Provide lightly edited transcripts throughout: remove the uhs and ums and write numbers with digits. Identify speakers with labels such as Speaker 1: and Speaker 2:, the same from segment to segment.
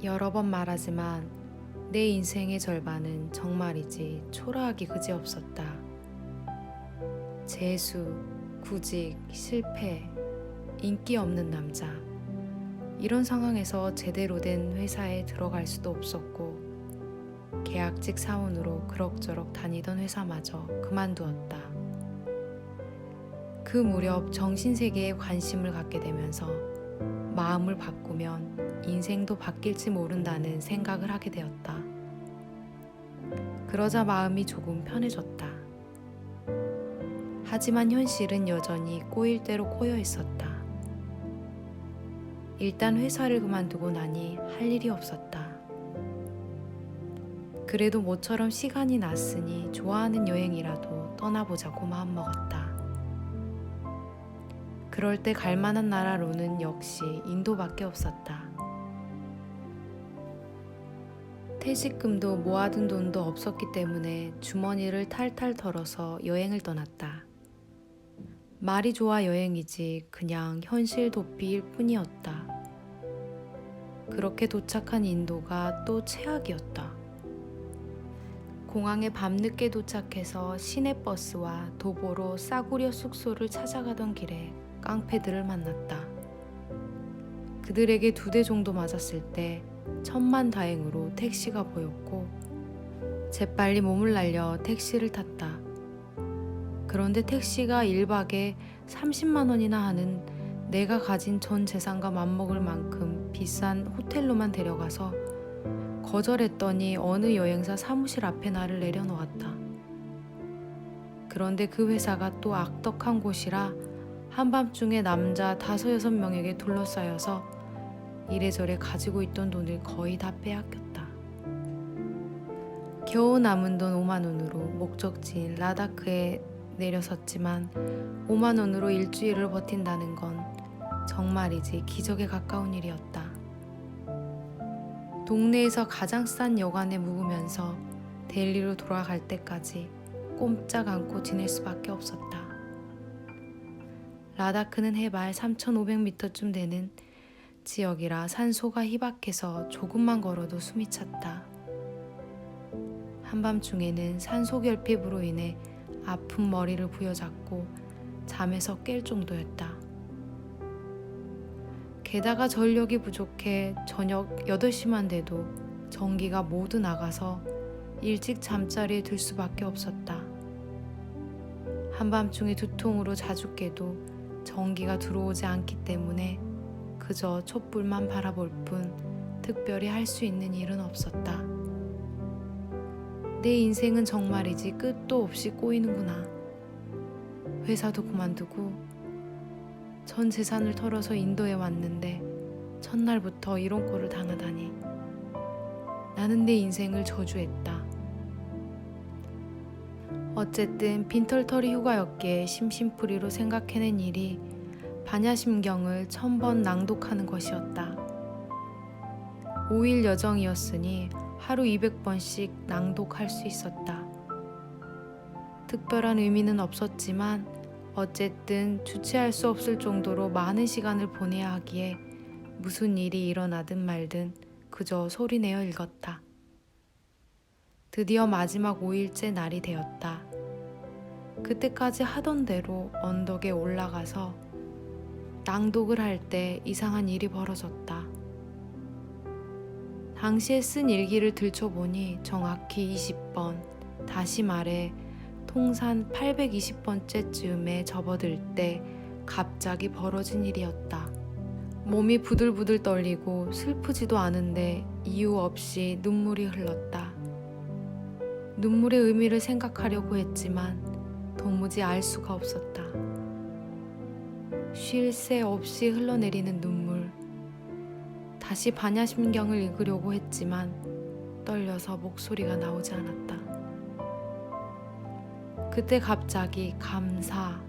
Speaker 1: 여러 번 말하지만 내 인생의 절반은 정말이지 초라하기 그지없었다. 재수, 구직, 실패, 인기 없는 남자. 이런 상황에서 제대로 된 회사에 들어갈 수도 없었고 계약직 사원으로 그럭저럭 다니던 회사마저 그만두었다. 그 무렵 정신세계에 관심을 갖게 되면서 마음을 바꾸면 인생도 바뀔지 모른다는 생각을 하게 되었다. 그러자 마음이 조금 편해졌다. 하지만 현실은 여전히 꼬일 대로 꼬여 있었다. 일단 회사를 그만두고 나니 할 일이 없었다. 그래도 모처럼 시간이 났으니 좋아하는 여행이라도 떠나보자고 마음먹었다. 그럴 때 갈 만한 나라로는 역시 인도밖에 없었다. 퇴직금도 모아둔 돈도 없었기 때문에 주머니를 탈탈 털어서 여행을 떠났다. 말이 좋아 여행이지 그냥 현실 도피일 뿐이었다. 그렇게 도착한 인도가 또 최악이었다. 공항에 밤늦게 도착해서 시내버스와 도보로 싸구려 숙소를 찾아가던 길에 깡패들을 만났다. 그들에게 2대 정도 맞았을 때 천만다행으로 택시가 보였고 재빨리 몸을 날려 택시를 탔다. 그런데 택시가 1박에 30만 원이나 하는 내가 가진 전 재산과 맞먹을 만큼 비싼 호텔로만 데려가서 거절했더니 어느 여행사 사무실 앞에 나를 내려놓았다. 그런데 그 회사가 또 악덕한 곳이라 한밤중에 남자 5-6명에게 둘러싸여서 이래저래 가지고 있던 돈을 거의 다 빼앗겼다. 겨우 남은 돈 5만 원으로 목적지인 라다크에 내려섰지만 5만 원으로 일주일을 버틴다는 건 정말이지 기적에 가까운 일이었다. 동네에서 가장 싼 여관에 묵으면서 델리로 돌아갈 때까지 꼼짝 않고 지낼 수밖에 없었다. 라다크는 해발 3,500m쯤 되는 지역이라 산소가 희박해서 조금만 걸어도 숨이 찼다. 한밤중에는 산소 결핍으로 인해 아픈 머리를 부여잡고 잠에서 깰 정도였다. 게다가 전력이 부족해 저녁 8시만 돼도 전기가 모두 나가서 일찍 잠자리에 들 수밖에 없었다. 한밤중에 두통으로 자주 깨도 전기가 들어오지 않기 때문에 그저 촛불만 바라볼 뿐 특별히 할 수 있는 일은 없었다. 내 인생은 정말이지 끝도 없이 꼬이는구나. 회사도 그만두고 전 재산을 털어서 인도에 왔는데 첫날부터 이런 꼴을 당하다니. 나는 내 인생을 저주했다. 어쨌든 빈털터리 휴가였기에 심심풀이로 생각해낸 일이 반야심경을 1000번 낭독하는 것이었다. 5일 여정이었으니 하루 200번씩 낭독할 수 있었다. 특별한 의미는 없었지만 어쨌든 주체할 수 없을 정도로 많은 시간을 보내야 하기에 무슨 일이 일어나든 말든 그저 소리내어 읽었다. 드디어 마지막 5일째 날이 되었다. 그때까지 하던 대로 언덕에 올라가서 낭독을 할 때 이상한 일이 벌어졌다. 당시에 쓴 일기를 들춰보니 정확히 20번, 다시 말해 통산 820번째쯤에 접어들 때 갑자기 벌어진 일이었다. 몸이 부들부들 떨리고 슬프지도 않은데 이유 없이 눈물이 흘렀다. 눈물의 의미를 생각하려고 했지만 도무지 알 수가 없었다. 쉴 새 없이 흘러내리는 눈물. 다시 반야심경을 읽으려고 했지만 떨려서 목소리가 나오지 않았다. 그때 갑자기 감사,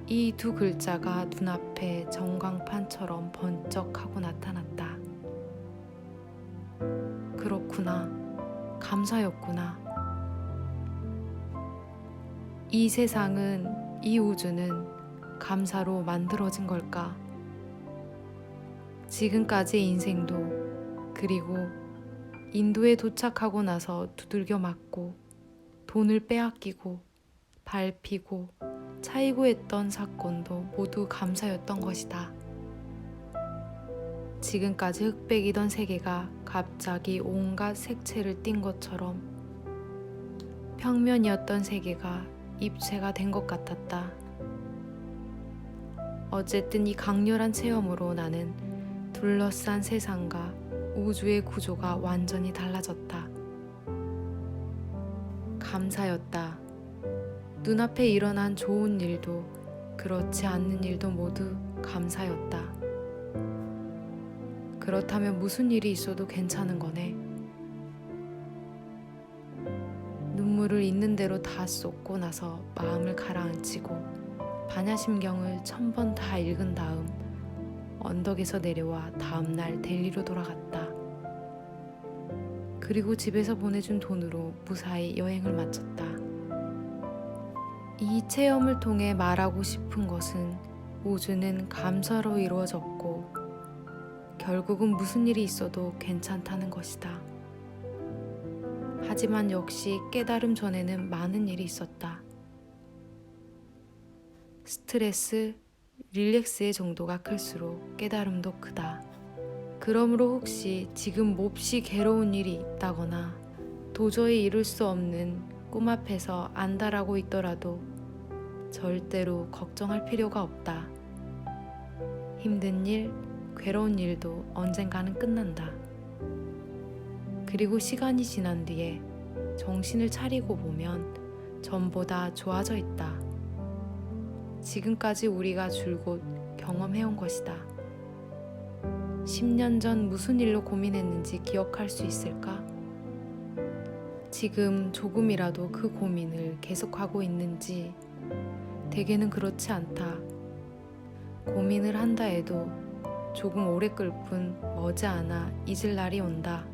Speaker 1: 이 2 글자가 눈앞에 전광판처럼 번쩍하고 나타났다. 그렇구나. 감사였구나. 이 세상은, 이 우주는 감사로 만들어진 걸까? 지금까지의 인생도 그리고 인도에 도착하고 나서 두들겨 맞고 돈을 빼앗기고 밟히고 차이고 했던 사건도 모두 감사였던 것이다. 지금까지 흑백이던 세계가 갑자기 온갖 색채를 띤 것처럼 평면이었던 세계가 입체가 된 것 같았다. 어쨌든 이 강렬한 체험으로 나는 둘러싼 세상과 우주의 구조가 완전히 달라졌다. 감사였다. 눈앞에 일어난 좋은 일도 그렇지 않는 일도 모두 감사였다. 그렇다면 무슨 일이 있어도 괜찮은 거네. 눈물을 있는 대로 다 쏟고 나서 마음을 가라앉히고 반야심경을 1000번 다 읽은 다음 언덕에서 내려와 다음날 델리로 돌아갔다. 그리고 집에서 보내준 돈으로 무사히 여행을 마쳤다. 이 체험을 통해 말하고 싶은 것은 우주는 감사로 이루어졌고 결국은 무슨 일이 있어도 괜찮다는 것이다. 하지만 역시 깨달음 전에는 많은 일이 있었다. 스트레스, 릴렉스의 정도가 클수록 깨달음도 크다. 그러므로 혹시 지금 몹시 괴로운 일이 있다거나 도저히 이룰 수 없는 꿈 앞에서 안달하고 있더라도 절대로 걱정할 필요가 없다. 힘든 일, 괴로운 일도 언젠가는 끝난다. 그리고 시간이 지난 뒤에 정신을 차리고 보면 전보다 좋아져 있다. 지금까지 우리가 줄곧 경험해온 것이다. 10년 전 무슨 일로 고민했는지 기억할 수 있을까? 지금 조금이라도 그 고민을 계속하고 있는지 대개는 그렇지 않다. 고민을 한다 해도 조금 오래 끌 뿐 머지않아 잊을 날이 온다.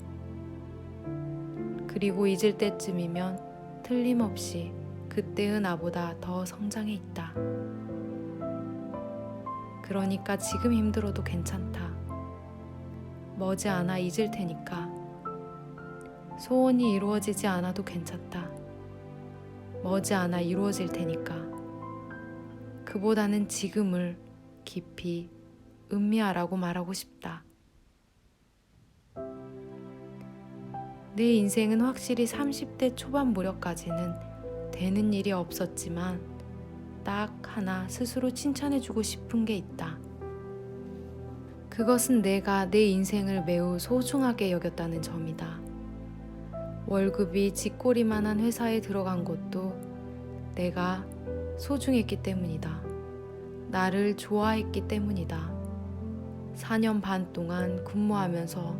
Speaker 1: 그리고 잊을 때쯤이면 틀림없이 그때의 나보다 더 성장해 있다. 그러니까 지금 힘들어도 괜찮다. 머지않아 잊을 테니까. 소원이 이루어지지 않아도 괜찮다. 머지않아 이루어질 테니까. 그보다는 지금을 깊이 음미하라고 말하고 싶다. 내 인생은 확실히 30대 초반 무렵까지는 되는 일이 없었지만 딱 하나 스스로 칭찬해주고 싶은 게 있다. 그것은 내가 내 인생을 매우 소중하게 여겼다는 점이다. 월급이 쥐꼬리만한 회사에 들어간 것도 내가 소중했기 때문이다. 나를 좋아했기 때문이다. 4년 반 동안 근무하면서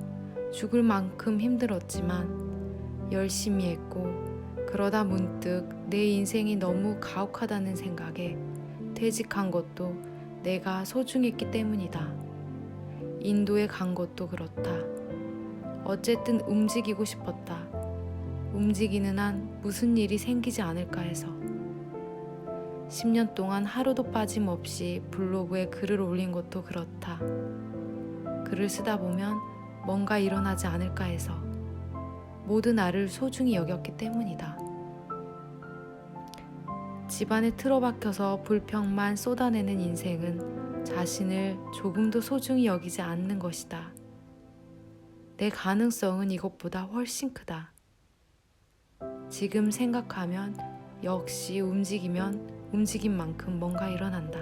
Speaker 1: 죽을 만큼 힘들었지만 열심히 했고 그러다 문득 내 인생이 너무 가혹하다는 생각에 퇴직한 것도 내가 소중했기 때문이다. 인도에 간 것도 그렇다. 어쨌든 움직이고 싶었다. 움직이는 한 무슨 일이 생기지 않을까 해서. 10년 동안 하루도 빠짐없이 블로그에 글을 올린 것도 그렇다. 글을 쓰다 보면 뭔가 일어나지 않을까 해서. 모두 나를 소중히 여겼기 때문이다. 집안에 틀어박혀서 불평만 쏟아내는 인생은 자신을 조금도 소중히 여기지 않는 것이다. 내 가능성은 이것보다 훨씬 크다. 지금 생각하면 역시 움직이면 움직인 만큼 뭔가 일어난다.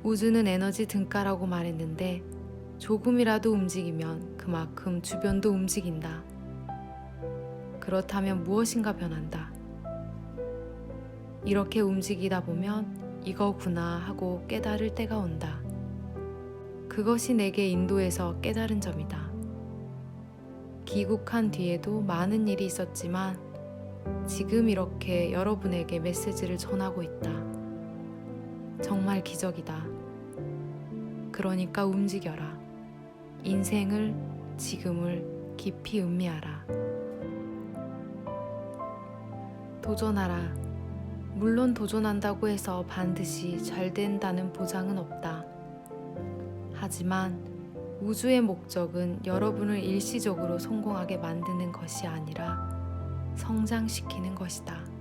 Speaker 1: 우주는 에너지 등가라고 말했는데 조금이라도 움직이면 그만큼 주변도 움직인다. 그렇다면 무엇인가 변한다. 이렇게 움직이다 보면 이거구나 하고 깨달을 때가 온다. 그것이 내게 인도에서 깨달은 점이다. 귀국한 뒤에도 많은 일이 있었지만 지금 이렇게 여러분에게 메시지를 전하고 있다. 정말 기적이다. 그러니까 움직여라. 인생을, 지금을 깊이 음미하라. 도전하라. 물론 도전한다고 해서 반드시 잘 된다는 보장은 없다. 하지만 우주의 목적은 여러분을 일시적으로 성공하게 만드는 것이 아니라 성장시키는 것이다.